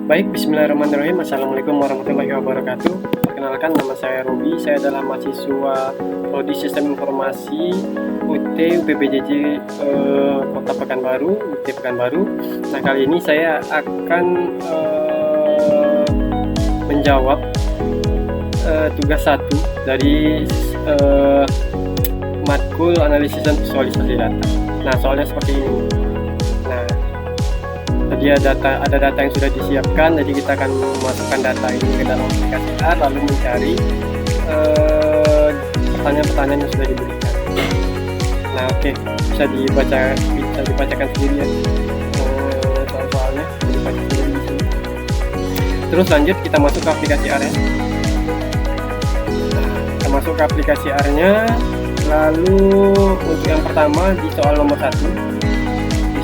Baik, bismillahirrahmanirrahim. Assalamualaikum warahmatullahi wabarakatuh. Perkenalkan, nama saya Robi. Saya adalah mahasiswa Prodi Sistem Informasi UT UPBJJ Kota Pekanbaru, UT Pekanbaru. Nah, kali ini saya akan menjawab tugas 1 dari matkul analisis dan visualisasi data. Nah, soalnya seperti ini. Nah, tadi ada data yang sudah disiapkan, jadi kita akan memasukkan data ini ke dalam aplikasi R, lalu mencari pertanyaan-pertanyaan yang sudah diberikan. Nah, oke, bisa dibacakan sendiri ya, soal-soalnya bisa dibaca sendiri di sini. Terus lanjut kita masuk ke aplikasi R ya. Nah, kita masuk ke aplikasi R-nya, lalu untuk yang pertama di soal nomor 1.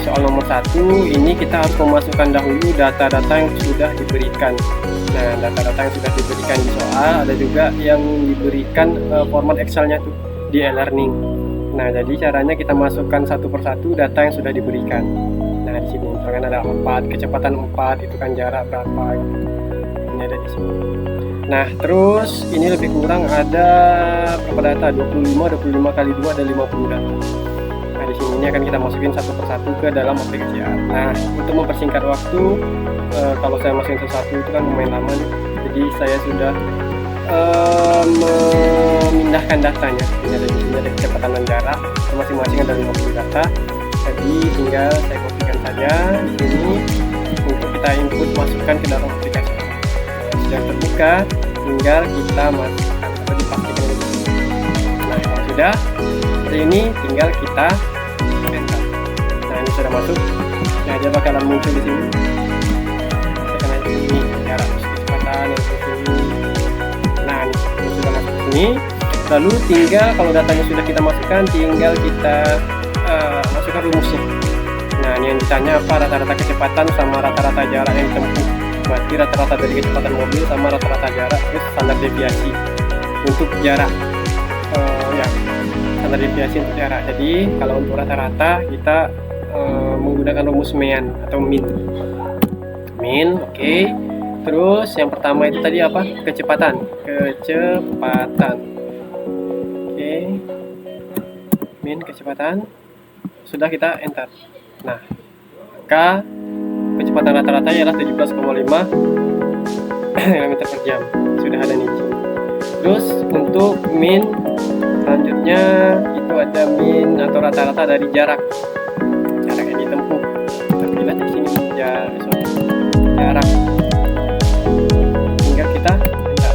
Soal nomor 1 ini kita harus memasukkan dahulu data-data yang sudah diberikan. Nah, data-data yang sudah diberikan di soal, ada juga yang diberikan format Excel-nya tuh di e-learning. Nah, jadi caranya kita masukkan satu persatu data yang sudah diberikan. Nah, di sini misalkan ada 4, kecepatan 4, itu kan jarak berapa gitu. Ini ada di sini. Nah, terus ini lebih kurang ada berapa data? 25 kali 2 ada 50 data. Nah, di sini ini akan kita masukin satu persatu ke dalam aplikasi R. Nah, untuk mempersingkat waktu, kalau saya masukin satu itu kan lumayan lama nih. Jadi saya sudah memindahkan datanya. Ini ada di sini ada kecepatan dan jarak, masing-masing ada 50 data. Jadi tinggal saya kopikan saja di sini untuk kita input masukkan ke dalam aplikasi. Sudah terbuka, tinggal kita masukkan atau dipastikan di sini. Nah, kalau sudah seperti ini, tinggal kita enter. Nah, ini sudah masuk. Nah, dia bakalan muncul di sini. Tekan aja ini jarak kecepatan yang di sini. Nah, ini sudah masuk ke sini. Lalu tinggal kalau datanya sudah kita masukkan, tinggal kita masukkan rumusnya. Nah, ini yang ditanya apa? Rata-rata kecepatan sama rata-rata jarak yang ditempuh. Berarti rata-rata dari kecepatan mobil sama rata-rata jarak, terus standar deviasi untuk jarak. Standar deviasi untuk jarak. Jadi kalau untuk rata-rata kita menggunakan rumus mean atau min. Oke. Terus yang pertama itu tadi apa? Kecepatan. Oke. Min kecepatan. Sudah kita enter. Nah, maka kecepatan rata-rata ialah 17,5 km per jam. Sudah ada nih. Terus untuk min selanjutnya itu ada min atau rata-rata dari jarak yang ditempuh. Kita lihat di sini jarak. Tinggal kita enter.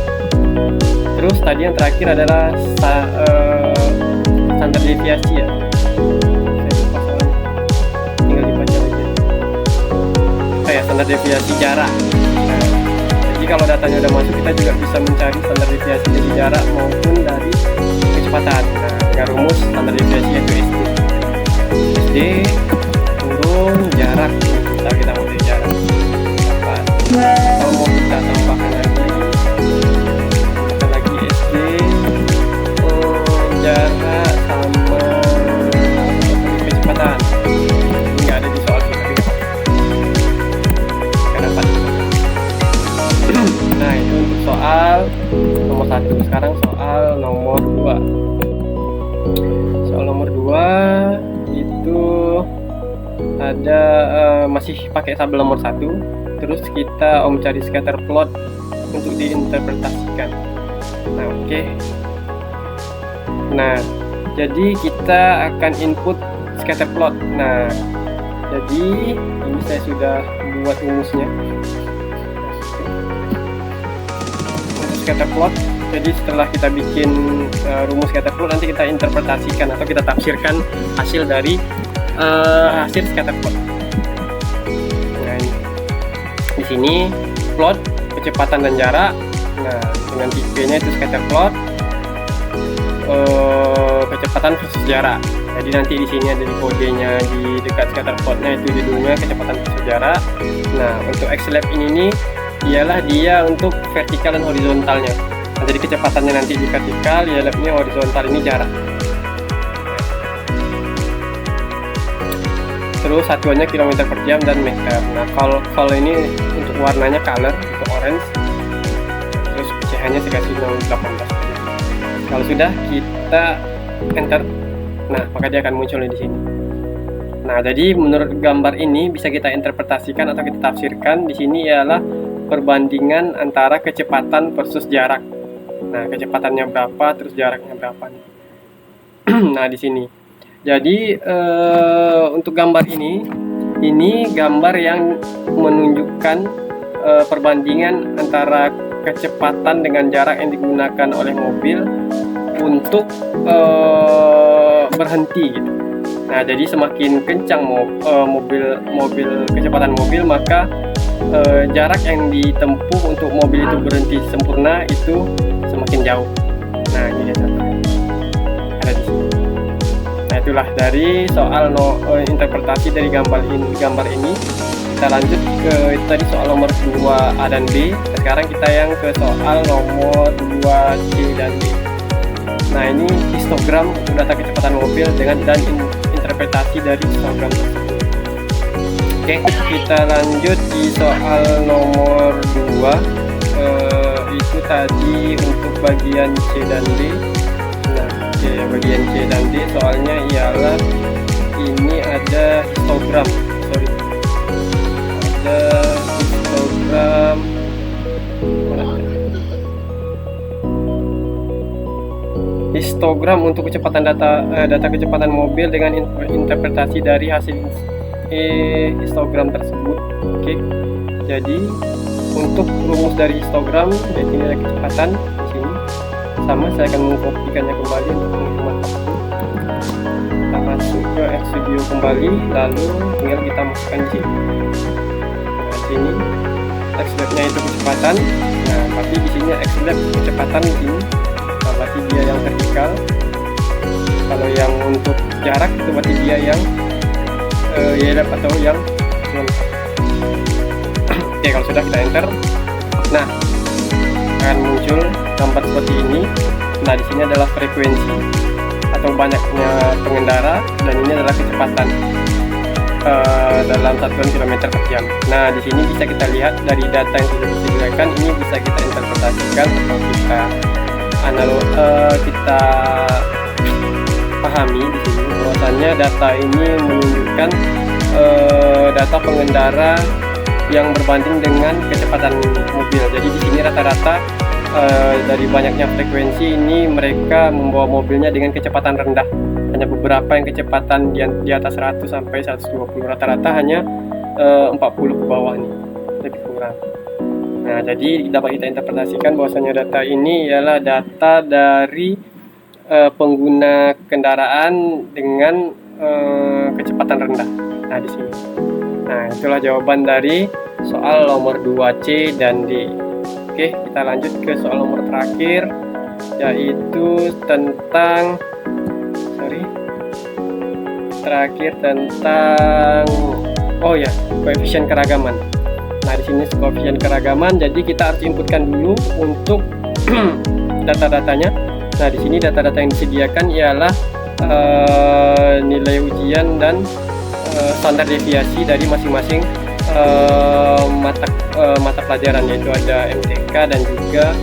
Terus tadi yang terakhir adalah standar deviasi ya. Tinggal dibaca aja. Standar deviasi jarak. Nah, jadi kalau datanya udah masuk, kita juga bisa mencari standar deviasi dari jarak maupun dari kecepatan. Nah, dengan rumus standar deviasi yaitu SD turun jarak. Kita mau dari jarak. Kalau mau kita tambahkan lagi SD jarak sama kecepatan. Ini nggak ada di soal kita. Nah, itu untuk soal nomor 1. Sekarang soal nomor 2. Soal nomor 2 itu ada masih pakai tabel nomor 1. Terus kita cari scatter plot untuk diinterpretasikan. Nah, oke. Nah, jadi kita akan input scatter plot. Nah, jadi ini saya sudah buat rumusnya. Scatter plot. Jadi setelah kita bikin rumus scatter plot, nanti kita interpretasikan atau kita tafsirkan hasil dari hasil scatter plot. Nah, di sini plot kecepatan dan jarak. Nah, dengan tipenya itu scatter plot kecepatan versus jarak. Jadi nanti di sini ada di kodenya di dekat scatter plotnya itu judulnya kecepatan versus jarak. Nah, untuk Xlab ini ialah dia untuk vertikal dan horizontalnya. Nah, jadi kecepatannya nanti di vertikal, ya labnya horizontal ini jarak. terus satuannya kilometer per jam dan meter. Nah kalau ini untuk warnanya color, untuk orange, terus pecahannya saya kasih 0,18. Kalau sudah kita enter, nah maka dia akan muncul di sini. Nah jadi menurut gambar ini bisa kita interpretasikan atau kita tafsirkan di sini ialah perbandingan antara kecepatan versus jarak. Nah kecepatannya berapa, terus jaraknya berapa nih. Nah di sini. Jadi untuk gambar ini gambar yang menunjukkan perbandingan antara kecepatan dengan jarak yang digunakan oleh mobil untuk berhenti gitu. Nah jadi semakin kencang kecepatan mobil, maka jarak yang ditempuh untuk mobil itu berhenti sempurna itu semakin jauh. Nah ini dia contohnya, ada di sini. Nah itulah dari soal interpretasi dari gambar ini. Kita lanjut ke itu tadi soal nomor 2A dan B. Sekarang kita yang ke soal nomor 2C dan D. Nah ini histogram data kecepatan mobil dan interpretasi dari histogram tersebut. Oke, kita lanjut di soal nomor 2. Itu tadi untuk bagian C dan D. Nah, bagian C dan D soalnya ialah ini ada histogram. Ada histogram untuk kecepatan data kecepatan mobil dengan interpretasi dari hasil histogram tersebut. Oke. Jadi untuk rumus dari histogram yaitu nilai kecepatan di sini sama, saya akan mengkopikannya kembali untuk penghitungan waktu. Kita masuk ke Studio kembali, lalu tinggal kita masukkan di sini. Nah, sini X-lab-nya itu kecepatan. Nah, tapi di sini X-lab kecepatan di sini. Nah, berarti dia yang vertikal. Kalau yang untuk jarak itu berarti dia yang Y-lab atau yang Oke, kalau sudah kita enter. Nah, akan muncul gambar seperti ini. Nah, di sini adalah frekuensi atau banyaknya pengendara, dan ini adalah kecepatan dalam satuan kilometer per jam. Nah, di sini bisa kita lihat dari data yang sudah disediakan, ini bisa kita interpretasikan atau kita pahami di sini bahwasannya data ini menunjukkan data pengendara yang berbanding dengan kecepatan mobil. Jadi di sini rata-rata dari banyaknya frekuensi ini mereka membawa mobilnya dengan kecepatan rendah. Hanya beberapa yang kecepatan di atas 100 sampai 120. Rata-rata hanya 40 ke bawah nih, lebih kurang. Nah, jadi dapat kita interpretasikan bahwasanya data ini ialah data dari pengguna kendaraan dengan kecepatan rendah. Nah, di sini. Nah, itulah jawaban dari soal nomor 2C dan D. Oke, kita lanjut ke soal nomor terakhir, yaitu tentang koefisien keragaman. Nah, di sini koefisien keragaman, jadi kita harus inputkan dulu untuk data-datanya. Nah, di sini data-data yang disediakan ialah nilai ujian dan standar deviasi dari masing-masing mata pelajaran, yaitu ada MTK dan juga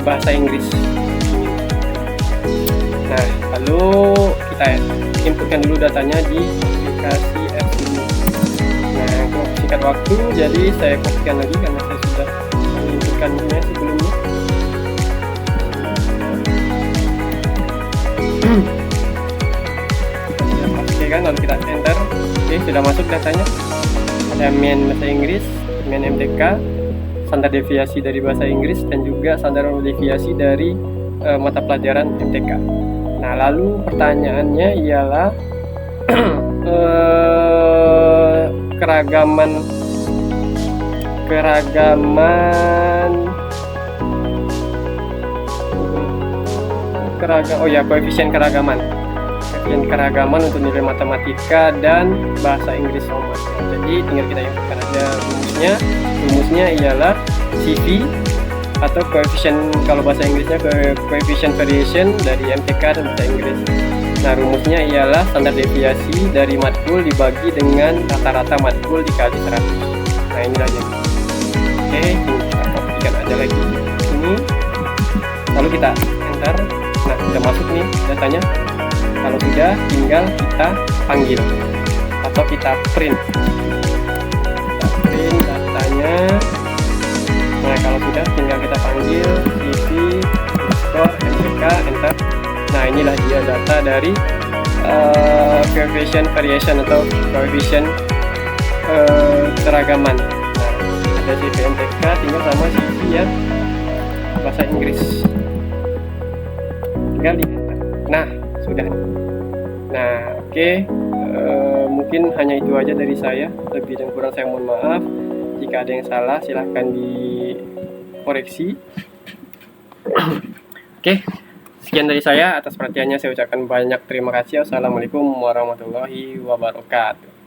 bahasa Inggris. Nah, lalu kita inputkan dulu datanya di aplikasi RStudio. Nah, untuk singkat waktu, jadi saya kopikan lagi karena saya sudah menginputkannya sebelumnya. Oke kan, lalu kita enter. Oke, sudah masuk datanya. Ada main bahasa Inggris, main MTK, standar deviasi dari bahasa Inggris, dan juga standar deviasi dari mata pelajaran MTK. Nah, lalu pertanyaannya ialah koefisien keragaman. Koefisien keragaman untuk nilai matematika dan bahasa Inggris sama. Nah, jadi tinggal kita inputkan aja rumusnya. Rumusnya ialah CV atau koefisien, kalau bahasa Inggrisnya coefficient variation dari MTK dan bahasa Inggris. Nah, rumusnya ialah standar deviasi dari matkul dibagi dengan rata-rata matkul dikali 100. Nah, inilah ya. Oke, kita kopikan aja lagi ini, lalu kita enter. Nah, sudah masuk nih datanya. Kalau sudah, tinggal kita panggil atau kita print. Kita print datanya. Nah, kalau sudah, tinggal kita panggil cv _npk, enter. Nah, inilah dia data dari coefficient variation atau coefficient keragaman. Nah, ada cv npk, tinggal sama cv yang bahasa Inggris, tinggal di enter. Nah, sudah. Nah, oke. Mungkin hanya itu aja dari saya. Lebih dan kurang saya mohon maaf. Jika ada yang salah, silahkan dikoreksi. Oke, sekian dari saya. Atas perhatiannya saya ucapkan banyak terima kasih. Wassalamualaikum warahmatullahi wabarakatuh.